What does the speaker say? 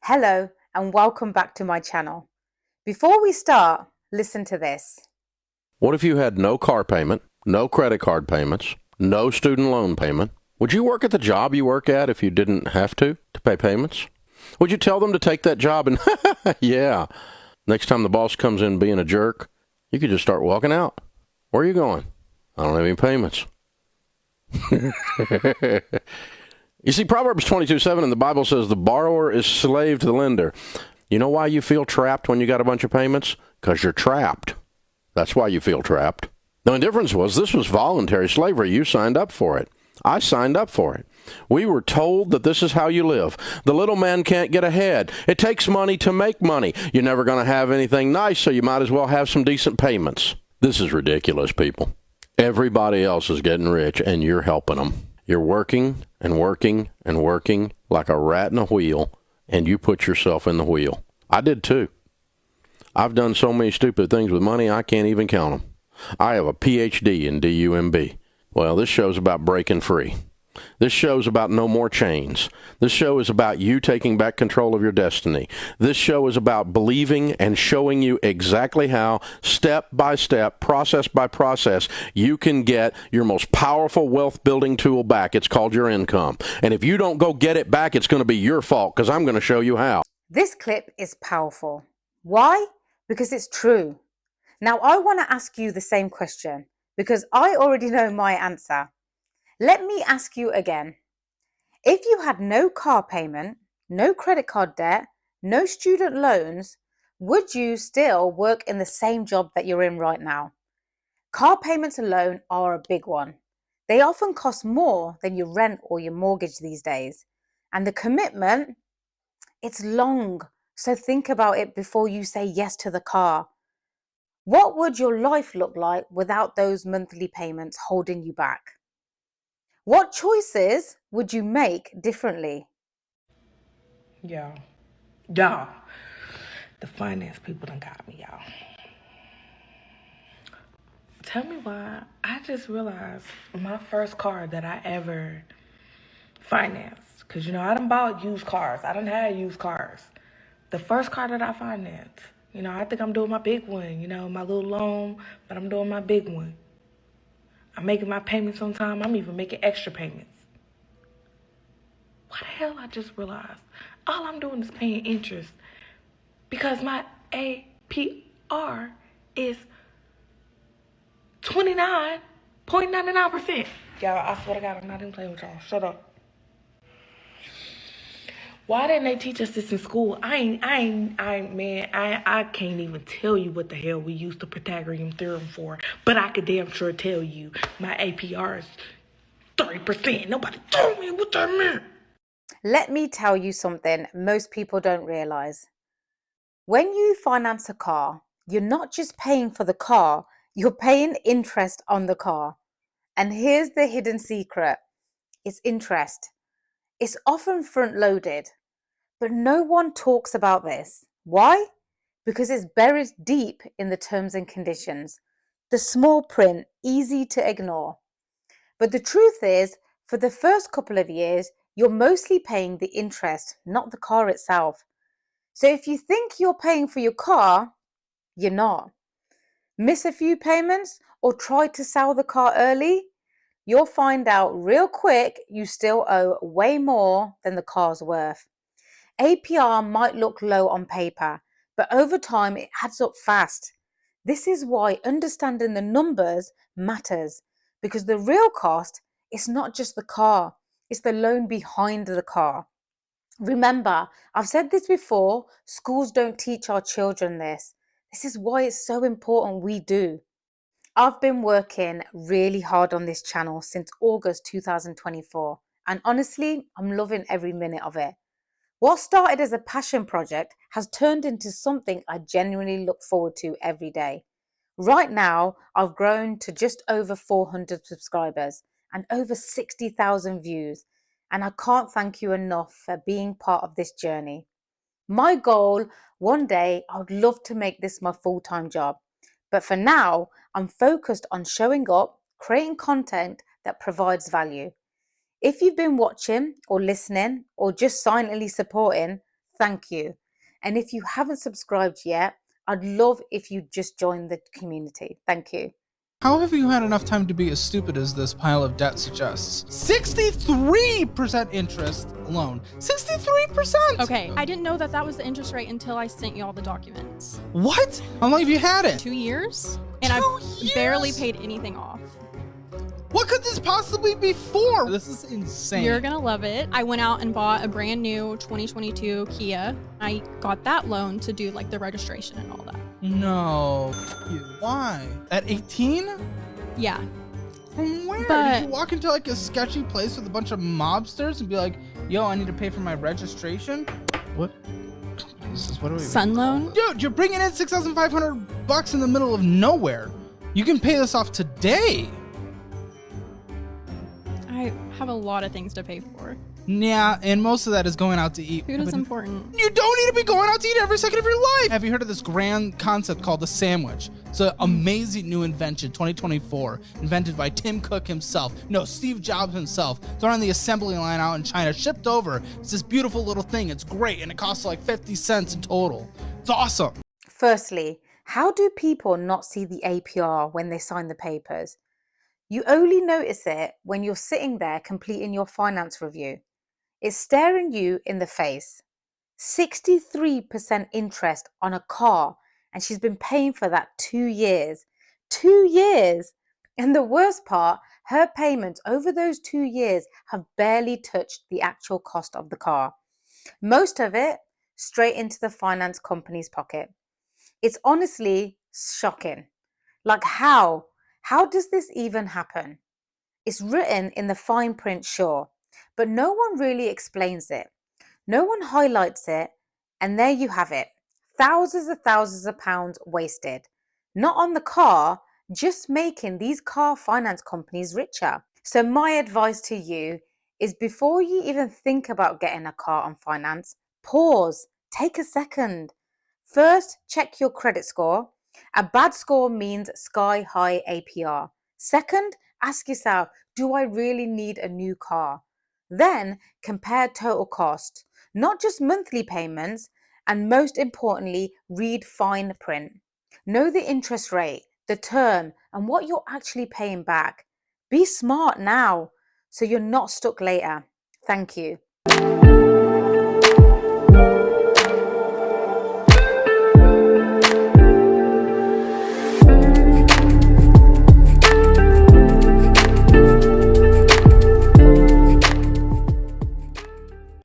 Hello and welcome back to my channel. Before we start, listen to this. What if you had no car payment, no credit card payments, no student loan payment? Would you work at the job you work at if you didn't have to pay payments? Would you tell them to take that job and, yeah, next time the boss comes in being a jerk, you could just start walking out? Where are you going? I don't have any payments. You see, Proverbs 22:7 in the Bible says the borrower is slave to the lender. You know why you feel trapped when you got a bunch of payments? Because you're trapped. That's why you feel trapped. The difference was this was voluntary slavery. You signed up for it. I signed up for it. We were told that this is how you live. The little man can't get ahead. It takes money to make money. You're never going to have anything nice, so you might as well have some decent payments. This is ridiculous, people. Everybody else is getting rich, and you're helping them. You're working and working and working like a rat in a wheel, and you put yourself in the wheel. I did too. I've done so many stupid things with money, I can't even count them. I have a PhD in DUMB. Well, this show's about breaking free. This show's about no more chains. This show is about you taking back control of your destiny. This show is about believing and showing you exactly how, step by step, process by process, you can get your most powerful wealth-building tool back. It's called your income. And if you don't go get it back, it's going to be your fault, because I'm going to show you how. This clip is powerful. Why? Because it's true. Now, I want to ask you the same question, because I already know my answer. Let me ask you again. If you had no car payment, no credit card debt, no student loans, would you still work in the same job that you're in right now? Car payments alone are a big one. They often cost more than your rent or your mortgage these days. And the commitment, it's long. So think about it before you say yes to the car. What would your life look like without those monthly payments holding you back? What choices would you make differently? Y'all, the finance people done got me, y'all. Tell me why. I just realized my first car that I ever financed, because, I done bought used cars. I done had used cars. The first car that I financed, I think I'm doing my big one, my little loan, but I'm doing my big one. I'm making my payments on time. I'm even making extra payments. What the hell I just realized? All I'm doing is paying interest because my APR is 29.99%. Y'all, I swear to God, I'm not even playing with y'all. Shut up. Why didn't they teach us this in school? I can't even tell you what the hell we used the Pythagorean theorem for, but I could damn sure tell you my APR is 30%. Nobody told me what that meant. Let me tell you something most people don't realize. When you finance a car, you're not just paying for the car, you're paying interest on the car. And here's the hidden secret. It's interest. It's often front-loaded, but no one talks about this. Why? Because it's buried deep in the terms and conditions. The small print, easy to ignore. But the truth is, for the first couple of years, you're mostly paying the interest, not the car itself. So if you think you're paying for your car, you're not. Miss a few payments or try to sell the car early, you'll find out real quick you still owe way more than the car's worth. APR might look low on paper, but over time it adds up fast. This is why understanding the numbers matters, because the real cost is not just the car, it's the loan behind the car. Remember, I've said this before, schools don't teach our children this. This is why it's so important we do. I've been working really hard on this channel since August 2024, and honestly, I'm loving every minute of it. What started as a passion project has turned into something I genuinely look forward to every day. Right now, I've grown to just over 400 subscribers and over 60,000 views, and I can't thank you enough for being part of this journey. My goal, one day, I would love to make this my full-time job. But for now, I'm focused on showing up, creating content that provides value. If you've been watching or listening or just silently supporting, Thank you. And if you haven't subscribed yet, I'd love if you just join the community. Thank you. How have you had enough time to be as stupid as this pile of debt suggests? 63% interest alone. 63%! Okay, I didn't know that that was the interest rate until I sent you all the documents. What? How long have you had it? 2 years? And 2 I've barely years? paid anything off. What could this possibly be for? This is insane. You're gonna love it. I went out and bought a brand new 2022 Kia. I got that loan to do like the registration and all that. No. Why? At 18? Yeah. From where? But- Did you walk into like a sketchy place with a bunch of mobsters and be like, yo, I need to pay for my registration? What? Jesus, what are we? Sun loan? Dude, you're bringing in $6,500 in the middle of nowhere. You can pay this off today. I have a lot of things to pay for. Yeah, and most of that is going out to eat. Food is But important. you don't need to be going out to eat every second of your life. Have you heard of this grand concept called the sandwich? It's an amazing new invention, 2024, invented by Tim Cook himself. No, Steve Jobs himself. Thrown on the assembly line out in China, shipped over. It's this beautiful little thing. It's great, and it costs like 50 cents in total. It's awesome. Firstly, how do people not see the APR when they sign the papers? You only notice it when you're sitting there completing your finance review. It's staring you in the face. 63% interest on a car, and she's been paying for that 2 years. 2 years! And the worst part, her payments over those 2 years have barely touched the actual cost of the car. Most of it straight into the finance company's pocket. It's honestly shocking. Like how? How does this even happen? It's written in the fine print, sure, but no one really explains it. No one highlights it, and there you have it. Thousands of pounds wasted. Not on the car, just making these car finance companies richer. So my advice to you is before you even think about getting a car on finance, pause, take a second. First, check your credit score. A bad score means sky-high APR. Second, ask yourself, do I really need a new car? Then, compare total cost, not just monthly payments, and most importantly, read fine print. Know the interest rate, the term, and what you're actually paying back. Be smart now, so you're not stuck later. Thank you.